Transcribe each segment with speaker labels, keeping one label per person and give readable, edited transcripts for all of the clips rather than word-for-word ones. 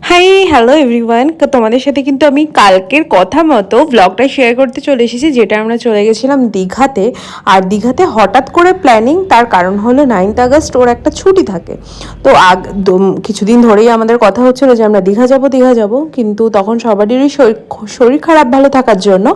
Speaker 1: Hi hello everyone, তোমাদের সাথে কিন্তু আমি কালকের কথা মতো ব্লগটা শেয়ার করতে চলে এসেছি, যেটা আমরা চলে গেছিলাম দীঘাতে। আর দীঘাতে হঠাৎ করে প্ল্যানিং, তার কারণ হলো 9th আগস্ট ওর একটা ছুটি থাকে। তো কিছুদিন ধরেই আমাদের কথা হচ্ছিলো যে আমরা দীঘা যাব, কিন্তু তখন সবারই শরীর খারাপ ভালো থাকার জন্য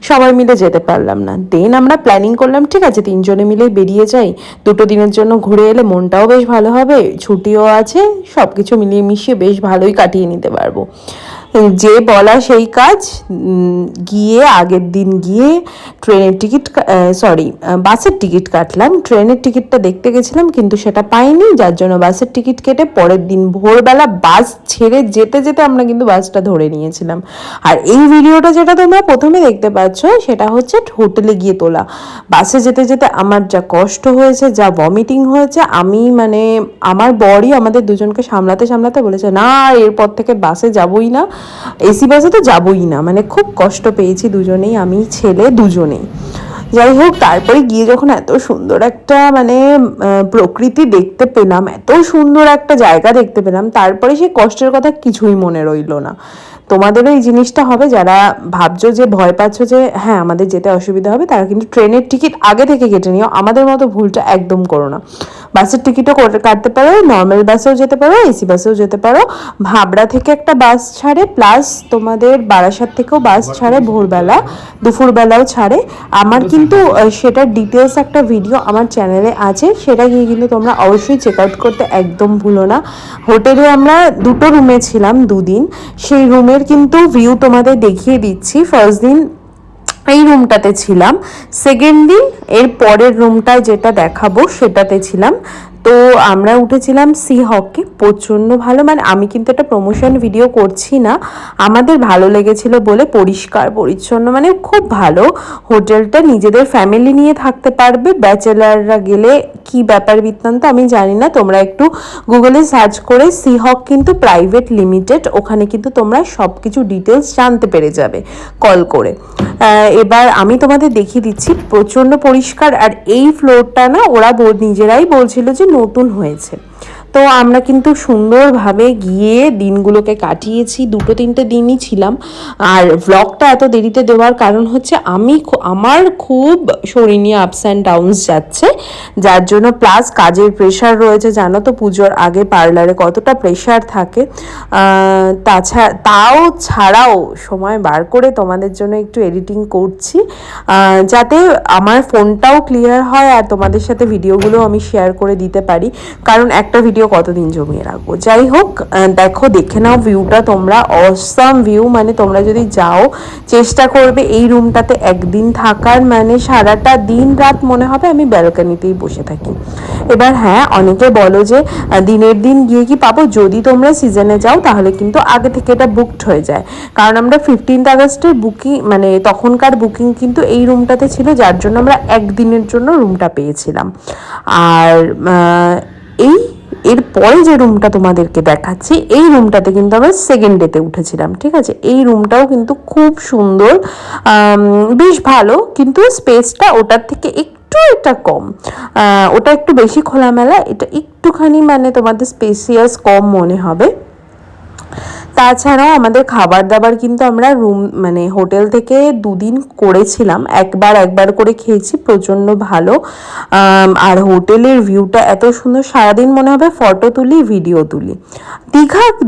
Speaker 1: সবাই মিলে যেতে পারলাম না। দেন আমরা প্ল্যানিং করলাম, ঠিক আছে 3জনে মিলে বেরিয়ে যাই, 2 দিনের জন্য ঘুরে এলে মনটাও বেশ ভালো হবে, ছুটিও আছে, সব কিছু মিলিয়ে মিশিয়ে বেশ ভালোই কাটিয়ে নিতে পারবো। যে বলা সেই কাজ। গিয়ে আগের দিন গিয়ে ট্রেনের টিকিট বাসের টিকিট কাটলাম। ট্রেনের টিকিটটা দেখতে গেছিলাম কিন্তু সেটা পাইনি, যার জন্য বাসের টিকিট কেটে পরের দিন ভোরবেলা বাস ছেড়ে যেতে যেতে আমরা কিন্তু বাসটা ধরে নিয়েছিলাম। আর এই ভিডিওটা যেটা তোমরা প্রথমে দেখতে পাচ্ছ সেটা হচ্ছে হোটেলে গিয়ে তোলা। বাসে যেতে যেতে আমার যা কষ্ট হয়েছে, যা ভমিটিং হয়েছে, আমি মানে আমার বরই আমাদের দুজনকে সামলাতে সামলাতে বলেছে না এরপর থেকে বাসে যাবই না, এসি বাসে তো যাবই না। মানে খুব কষ্ট পেয়েছি দুজনেই, আমি ছেলে দুজনেই। যাই হোক, তারপরে গিয়ে যখন এত সুন্দর একটা মানে প্রকৃতি দেখতে পেলাম, এত সুন্দর একটা জায়গা দেখতে পেলাম, তারপরে সেই কষ্টের কথা কিছুই মনে রইল না। তোমাদেরও এই জিনিসটা হবে, যারা ভাবছো যে ভয় পাচ্ছ যে হ্যাঁ আমাদের যেতে অসুবিধা হবে, তারা কিন্তু ট্রেনের টিকিট আগে থেকে কেটে নিও। আমাদের মতো ভুলটা একদম করো না। বাসের টিকিটও কাটতে পারো, নর্মাল বাসেও যেতে পারো, এসি বাসেও যেতে পারো। ভাবড়া থেকে একটা বাস ছাড়ে, প্লাস তোমাদের বারাসাত থেকেও বাস ছাড়ে ভোরবেলা, দুপুরবেলাও ছাড়ে। আমার কিন্তু সেটার ডিটেলস একটা ভিডিও আমার চ্যানেলে আছে, সেটা গিয়ে কিন্তু তোমরা অবশ্যই চেক আউট করতে একদম ভুলো না। হোটেলে আমরা 2টো রুমে ছিলাম 2 দিন, সেই রুমের কিন্তু ভিউ তোমাদের দেখিয়ে দিচ্ছি। ফার্স্ট দিন এই রুমটাতে ছিলাম, সেকেন্ড দিন এর পরের রুমটায় যেটা দেখাবো সেটাতে ছিলাম। তো আমরা উঠেছিলাম সি হকে, প্রচণ্ড ভালো। মানে আমি কিন্তু একটা প্রমোশন ভিডিও করছি না, আমাদের ভালো লেগেছিল বলে। পরিষ্কার পরিচ্ছন্ন, মানে খুব ভালো হোটেলটা। নিজেদের ফ্যামিলি নিয়ে থাকতে পারবে, ব্যাচেলাররা গেলে কি ব্যাপার বৃত্তান্ত আমি জানি না, তোমরা একটু গুগলে সার্চ করে সি হক কিন্তু প্রাইভেট লিমিটেড, ওখানে কিন্তু তোমরা সব কিছু ডিটেলস জানতে পেরে যাবে কল করে। এবার আমি তোমাদের দেখিয়ে দিচ্ছি, প্রচণ্ড পরিষ্কার। আর এই ফ্লোরটা না ওরা নিজেরাই বলছিল যে নতুন হয়েছে। তো আমরা কিন্তু সুন্দরভাবে গিয়ে দিনগুলোকে কাটিয়েছি, 2-3টে দিনই ছিলাম। আর ব্লগটা এত দেরিতে দেওয়ার কারণ হচ্ছে আমার খুব শরীর নিয়ে আপস অ্যান্ড ডাউনস যাচ্ছে, যার জন্য প্লাস কাজের প্রেশার রয়েছে। জানো তো পুজোর আগে পার্লারে কতটা প্রেশার থাকে। তাও ছাড়াও সময় বার করে তোমাদের জন্য একটু এডিটিং করছি, যাতে আমার ফোনটাও ক্লিয়ার হয় আর তোমাদের সাথে ভিডিওগুলো আমি শেয়ার করে দিতে পারি, কারণ একটা ভিডিও কতদিন জমিয়ে রাখবো। যাই হোক, দেখে নাও ভিউটা তোমরা, অসাম ভিউ। মানে তোমরা যদি যাও চেষ্টা করবে এই রুমটাতে একদিন থাকার, মানে সারাটা দিন রাত মনে হবে আমি ব্যালকনিতেই বসে থাকি। এবার হ্যাঁ, অনেকে বলো যে দিনের দিন গিয়ে কি পাবো, যদি তোমরা সিজনে যাও তাহলে কিন্তু আগে থেকে এটা বুকড হয়ে যায়। কারণ আমরা 15th আগস্টের বুকিং, মানে তখনকার বুকিং কিন্তু এই রুমটাতে ছিল, যার জন্য আমরা একদিনের জন্য রুমটা পেয়েছিলাম। আর এরপরে যে রুমটা তোমাদেরকে দেখাচ্ছি, এই রুমটাতে কিন্তু আমরা সেকেন্ড ডেতে উঠেছিলাম, ঠিক আছে। এই রুমটাও কিন্তু খুব সুন্দর, বেশ ভালো, কিন্তু স্পেসটা ওটার থেকে এটা কম। ওটা একটু বেশি খোলামেলা, এটা একটুখানি মানে তোমাদের স্পেসিয়াস কম মনে হবে। তাছাড়াও আমাদের খাবার দাবার কিন্তু আমরা মানে হোটেল থেকে 2 দিন করেছিলাম, একবার করে খেয়েছি, প্রচণ্ড ভালো। আর হোটেলের ভিউটা এত সুন্দর, সারাদিন মনে হবে ফটো তুলি, ভিডিও তুলি।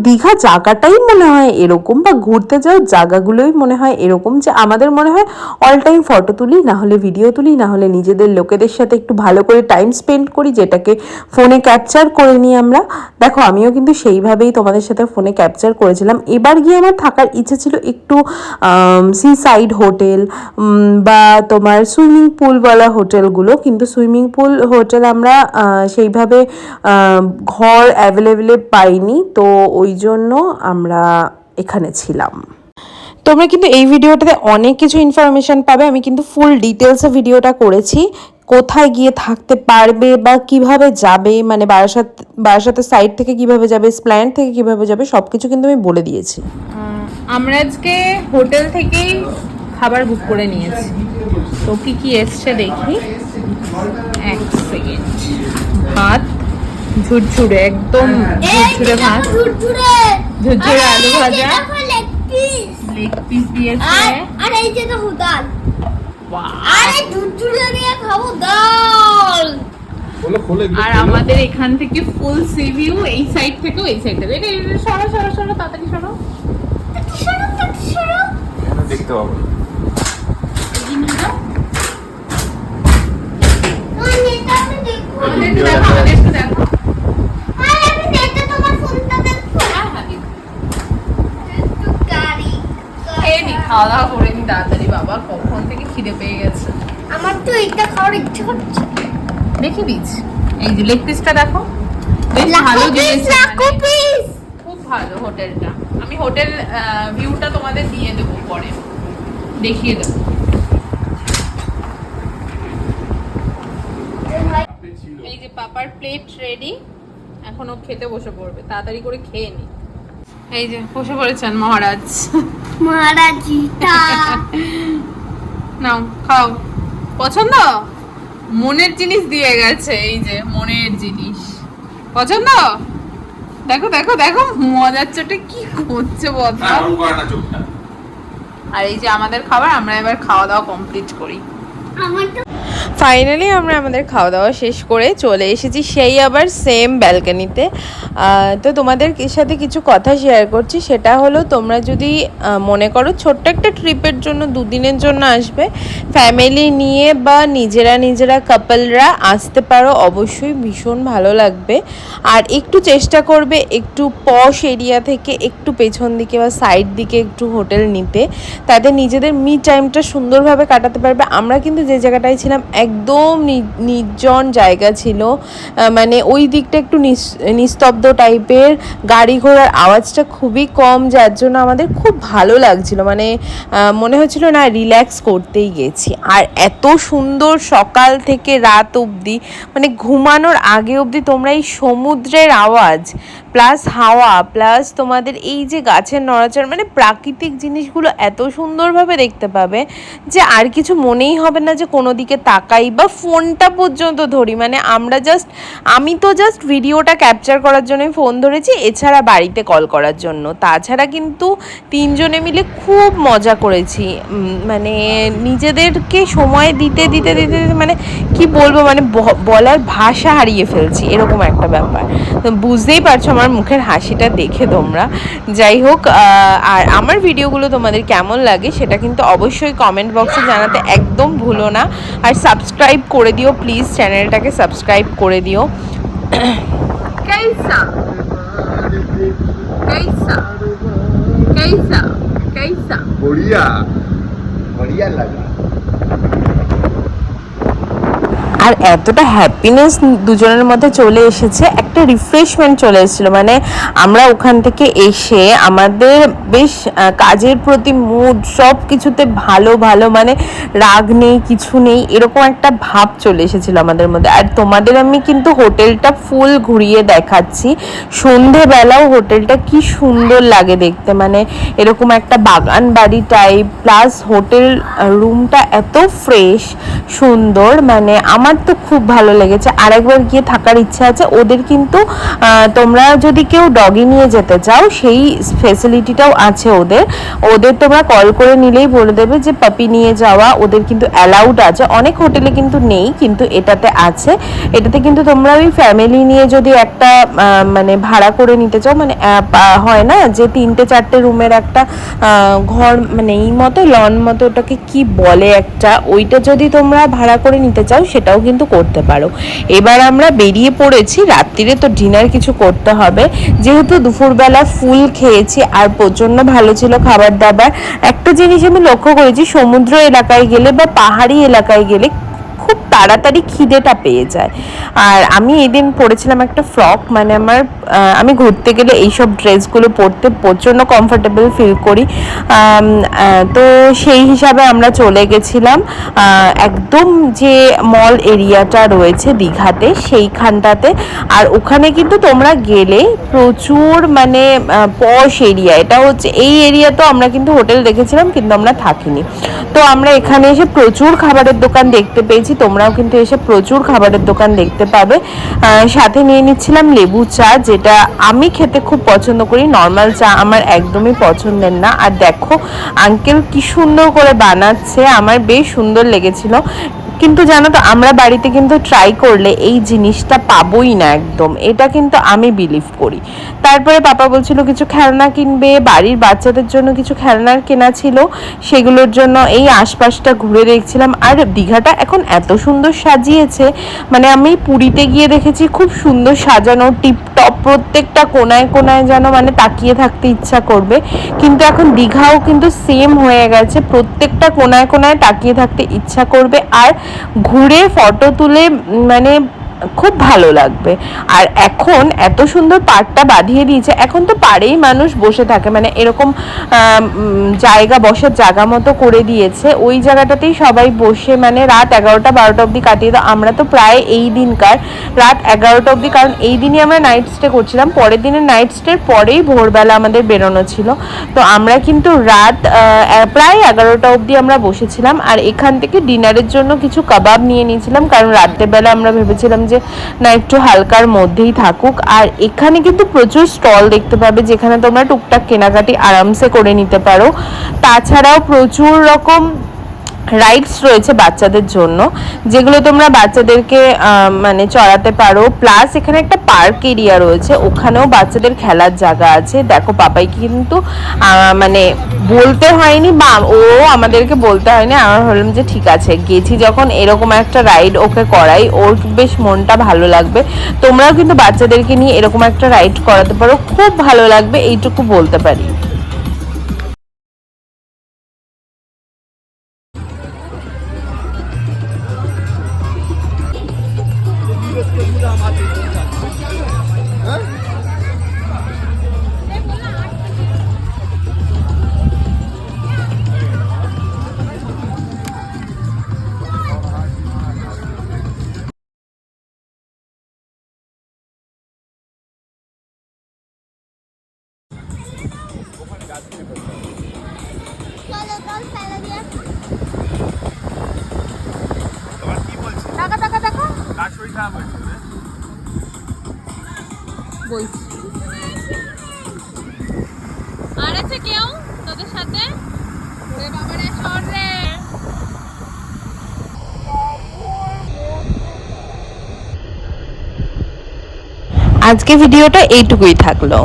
Speaker 1: দীঘা জায়গাটাই মনে হয় এরকম, বা ঘুরতে যাওয়ার জায়গাগুলোই মনে হয় এরকম, যে আমাদের মনে হয় অল টাইম ফটো তুলি, না হলে ভিডিও তুলি, না হলে নিজেদের লোকেদের সাথে একটু ভালো করে টাইম স্পেন্ড করি, যেটাকে ফোনে ক্যাপচার করে নিই আমরা। দেখো আমিও কিন্তু সেইভাবেই তোমাদের সাথে ফোনে ক্যাপচার করেছিলাম। এবার গিয়ে আমার থাকার ইচ্ছে ছিল একটু সি সাইড হোটেল, বা তোমার সুইমিং পুলওয়ালা হোটেলগুলো, কিন্তু সুইমিং পুল হোটেল আমরা সেইভাবে ঘর অ্যাভেলেবেলে পাইনি, তো ওই জন্য আমরা এখানে ছিলাম। তোমরা কিন্তু এই ভিডিওটাতে অনেক কিছু ইনফরমেশন পাবে, আমি কিন্তু ফুল ডিটেলসে ভিডিওটা করেছি, কোথায় গিয়ে থাকতে পারবে বা কিভাবে যাবে, মানে বারাসাতের সাইড থেকে কিভাবে যাবে, স্প্ল্যানেড থেকে কিভাবে যাবে, সব কিছু কিন্তু আমি বলে দিয়েছি।
Speaker 2: আমরা আজকে হোটেল থেকেই খাবার বুক করে নিয়েছি, তো কি এসছে দেখি। এক সেকেন্ড। ভাত, ঝুরঝুরে, একদম ঝুরঝুরে ভাত, ঝুরঝুরে আলু ভাজা, লেগ পিস দিয়েছে।
Speaker 3: আর এই যে দেখো ডাল,
Speaker 2: বাহ!
Speaker 3: আরে ঝুরঝুরে দিয়ে খাবো ডাল।
Speaker 2: আর আমাদের এখান থেকে ফুল সি ভিউ, এই সাইড থেকেও এই সাইড থেকে। এটা সরো সরো সরো, তাড়াতাড়ি সরো।
Speaker 3: সরো
Speaker 4: দেখতে পাবো।
Speaker 2: আমাদের একটু দেখো, আমাদের একটু দেখো।
Speaker 3: আরে আমি নেটে তোমার ফোনটা দেখবো।
Speaker 2: হ্যাঁ, হ্যাঁ, দেখো।
Speaker 3: একটু গাড়ি
Speaker 2: খেয়ে নি, খাওয়া দাওয়া করে নি তাড়াতাড়ি, বাবা কখন থেকে খিদে পেয়ে গেছে।
Speaker 3: আমার তো এইটা খাওয়ার ইচ্ছে করছে।
Speaker 2: দেখি দিস, এই যে লেগ পিসটা দেখো, বেশ
Speaker 3: লাখো
Speaker 2: ভালো
Speaker 3: পিস,
Speaker 2: দিয়েছে,
Speaker 3: লাখো
Speaker 2: মানে
Speaker 3: পিস।
Speaker 2: খুব ভালো হোটেলটা। আমি হোটেল ভিউটা তোমাদের দিয়ে দেবো পরে, দেখিয়ে দেবো। এই যে পাপার প্লেট রেডি, এখনো খেতে বসে পড়বে, তাড়াতাড়ি করে খেয়ে নি। এই যে বসে পড়েছেন মহারাজ।
Speaker 3: মহারাজিটা
Speaker 2: নাও খাও, পছন্দ? মনের জিনিস দিয়ে গেছে, এই যে মনের জিনিস পছন্দ। দেখো দেখো দেখো, মজার চোটে কি করছে বদলা। আর এই যে আমাদের খাবার, আমরা এবার খাওয়া দাওয়া কমপ্লিট করি।
Speaker 3: আমার তো
Speaker 1: ফাইনালি আমরা আমাদের খাওয়া দাওয়া শেষ করে চলে এসেছি সেই আবার সেম ব্যালকনিতে। তো তোমাদের সাথে কিছু কথা শেয়ার করছি, সেটা হলো তোমরা যদি মনে করো ছোট্ট একটা ট্রিপের জন্য 2 দিনের জন্য আসবে, ফ্যামিলি নিয়ে বা নিজেরা কাপলরা আসতে পারো, অবশ্যই ভীষণ ভালো লাগবে। আর একটু চেষ্টা করবে একটু পশ এরিয়া থেকে একটু পেছন দিকে বা সাইড দিকে একটু হোটেল নিতে, তাতে নিজেদের মি টাইমটা সুন্দরভাবে কাটাতে পারবে। আমরা কিন্তু যে জায়গাটায় ছিলাম একদম নির্জন জায়গা ছিল, মানে ওই দিকটা একটু নিস্তব্ধ টাইপের, গাড়ি ঘোড়ার আওয়াজটা খুবই কম, যার জন্য আমাদের খুব ভালো লাগছিল, মানে মনে হচ্ছিল না রিল্যাক্স করতেই গেছি। আর এত সুন্দর সকাল থেকে রাত অবধি, মানে ঘুমানোর আগে অবধি তোমরা এই সমুদ্রের আওয়াজ প্লাস হাওয়া প্লাস তোমাদের এই যে গাছের নড়াচড়া, মানে প্রাকৃতিক জিনিসগুলো এত সুন্দরভাবে দেখতে পাবে যে আর কিছু মনেই হবে না যে কোনো দিকে তাকাই বা ফোনটা পর্যন্ত ধরি। মানে আমি তো জাস্ট ভিডিওটা ক্যাপচার করার জন্যই ফোন ধরেছি, এছাড়া বাড়িতে কল করার জন্য। তাছাড়া কিন্তু 3 জনে মিলে খুব মজা করেছি, মানে নিজেদেরকে সময় দিতে দিতে দিতে দিতে মানে কি বলবো, মানে বলার ভাষা হারিয়ে ফেলছি, এরকম একটা ব্যাপার। তো বুঝতেই পারছো আমার মুখের হাসিটা দেখে তোমরা। যাই হোক, আর আমার ভিডিওগুলো তোমাদের কেমন লাগে সেটা কিন্তু অবশ্যই কমেন্ট বক্সে জানাতে একদম ভুলো না। আর সাবস্ক্রাইব করে দিও প্লিজ, চ্যানেলটাকে সাবস্ক্রাইব করে দিও।
Speaker 2: कैसा कैसा कैसा कैसा
Speaker 4: बढ़िया बढ़िया लगा।
Speaker 1: আর এতটা হ্যাপিনেস দুজনের মধ্যে চলে এসেছে, একটা রিফ্রেশমেন্ট চলে এসেছিলো। মানে আমরা ওখান থেকে এসে আমাদের বেশ কাজের প্রতি মুড সব কিছুতে ভালো ভালো, মানে রাগ নেই কিছু নেই, এরকম একটা ভাব চলে এসেছিলো আমাদের মধ্যে। আর তোমাদের আমি কিন্তু হোটেলটা ফুল ঘুরিয়ে দেখাচ্ছি, সন্ধেবেলাও হোটেলটা কি সুন্দর লাগে দেখতে, মানে এরকম একটা বাগান বাড়ি টাইপ, প্লাস হোটেল রুমটা এত ফ্রেশ সুন্দর, মানে আমার তো খুব ভালো লেগেছে। আরেকবার গিয়ে থাকার ইচ্ছা আছে। ওদের কিন্তু তোমরা যদি কেউ ডগি নিয়ে যেতে চাও সেই ফেসিলিটিটাও আছে ওদের তোমরা কল করে নিলেই বলে দেবে যে পাপি নিয়ে যাওয়া, ওদের কিন্তু অ্যালাউড আছে। অনেক হোটেলে কিন্তু নেই, কিন্তু এটাতে আছে। এটাতে কিন্তু তোমরা ওই ফ্যামিলি নিয়ে যদি একটা মানে ভাড়া করে নিতে চাও, মানে হয় না যে 3-4টে রুমের একটা ঘর, মানে এই মতো লন মতো, ওটাকে কি বলে একটা, ওইটা যদি তোমরা ভাড়া করে নিতে চাও সেটাও কিন্তু করতে পারো। এবার আমরা বেরিয়ে পড়েছি, রাত্রিরে তো ডিনার কিছু করতে হবে, যেহেতু দুপুরবেলা ফুল খেয়েছি আর প্রচণ্ড ভালো ছিল খাবার দাবার। একটা জিনিস আমি লক্ষ্য করেছি, সমুদ্র এলাকায় গেলে বা পাহাড়ি এলাকায় গেলে খুব তাড়াতাড়ি খিদেটা পেয়ে যায়। আর আমি এদিন পরেছিলাম একটা ফ্রক, মানে আমি ঘুরতে গেলে এইসব ড্রেসগুলো পরতে প্রচণ্ড কমফোর্টেবল ফিল করি। তো সেই হিসাবে আমরা চলে গেছিলাম একদম যে মল এরিয়াটা রয়েছে দীঘাতে সেইখানটাতে। আর ওখানে কিন্তু তোমরা গেলে প্রচুর মানে পশ এরিয়া, এটা হচ্ছে এই এরিয়া। তো আমরা কিন্তু হোটেল দেখেছিলাম কিন্তু আমরা থাকিনি। তো তো আমরা এখানে এসে প্রচুর খাবারের দোকান দেখতে পেয়েছি, তোমরাও কিন্তু এসে প্রচুর খাবারের দোকান দেখতে পাবে। সাথে নিয়ে নিচ্ছিলাম লেবু চা, যেটা আমি খেতে খুব পছন্দ করি, নর্মাল চা আমার একদমই পছন্দের না। আর দেখো আঙ্কেল কি সুন্দর করে বানাচ্ছে, আমার বেশ সুন্দর লেগেছিল। কিন্তু জানো তো আমরা বাড়িতে কিন্তু ট্রাই করলে এই জিনিসটা পাবোই না একদম, এটা কিন্তু আমি বিলিভ করি। তারপরে পাপা বলছিল কিছু খেলনা কিনবে, বাড়ির বাচ্চাদের জন্য কিছু খেলনার কেনা ছিল, সেগুলোর জন্য এই আশপাশটা ঘুরে দেখছিলাম। আর দীঘাটা এখন এত সুন্দর সাজিয়েছে, মানে আমি পুরীতে গিয়ে দেখেছি খুব সুন্দর সাজানো, টিপটপ, প্রত্যেকটা কোনায় কোনায় যেন মানে তাকিয়ে থাকতে ইচ্ছা করবে। কিন্তু এখন দীঘাও কিন্তু সেম হয়ে গেছে, প্রত্যেকটা কোনায় কোনায় তাকিয়ে থাকতে ইচ্ছা করবে আর ঘুরে ফটো তুলে মানে খুব ভালো লাগবে। আর এখন এত সুন্দর পাড়টা বাঁধিয়ে দিয়েছে, এখন তো পাড়েই মানুষ বসে থাকে, মানে এরকম জায়গা, বসার জায়গা মতো করে দিয়েছে, ওই জায়গাটাতেই সবাই বসে মানে রাত 11টা 12টা অবধি কাটিয়ে দাও। আমরা তো প্রায় এই দিনকার রাত 11টা অবধি, কারণ এই দিনই আমরা নাইট স্টে করছিলাম, পরের দিনের নাইট স্টের পরেই ভোরবেলা আমাদের বেরোনো ছিল। তো আমরা কিন্তু রাত প্রায় 11টা অবধি আমরা বসেছিলাম। আর এখান থেকে ডিনারের জন্য কিছু কাবাব নিয়ে নিয়েছিলাম, কারণ রাত্রেবেলা আমরা ভেবেছিলাম যে না একটু হালকার মধ্যেই থাকুক। আর এখানে কিন্তু প্রচুর স্টল দেখতে পাবে, যেখানে তোমরা টুকটাক কেনাকাটি আরামসে করে নিতে পারো। তাছাড়াও প্রচুর রকম রাইডস রয়েছে বাচ্চাদের জন্য, যেগুলো তোমরা বাচ্চাদেরকে মানে চড়াতে পারো। প্লাস এখানে একটা পার্ক এরিয়া রয়েছে, ওখানেও বাচ্চাদের খেলার জায়গা আছে। দেখো পাপাই কিন্তু মানে বলতে হয়নি বা ও আমাদেরকে বলতে হয়নি, আমার ভাবলাম যে ঠিক আছে গেছি যখন এরকম একটা রাইড ওকে করাই, ওর বেশ মনটা ভালো লাগবে। তোমরাও কিন্তু বাচ্চাদেরকে নিয়ে এরকম একটা রাইড করাতে পারো, খুব ভালো লাগবে, এইটুকু বলতে পারি।
Speaker 3: চলো চল ফেলে দিয়ে
Speaker 4: তোমার কি বলছে?
Speaker 3: টাকা টাকা টাকা
Speaker 4: কার শরীর খারাপ হয়েছে?
Speaker 2: বলছি আর আছে কেউ তোদের সাথে? ওরে বাবারে সর রে।
Speaker 1: আজকে ভিডিওটা এইটুকুই থাকলো।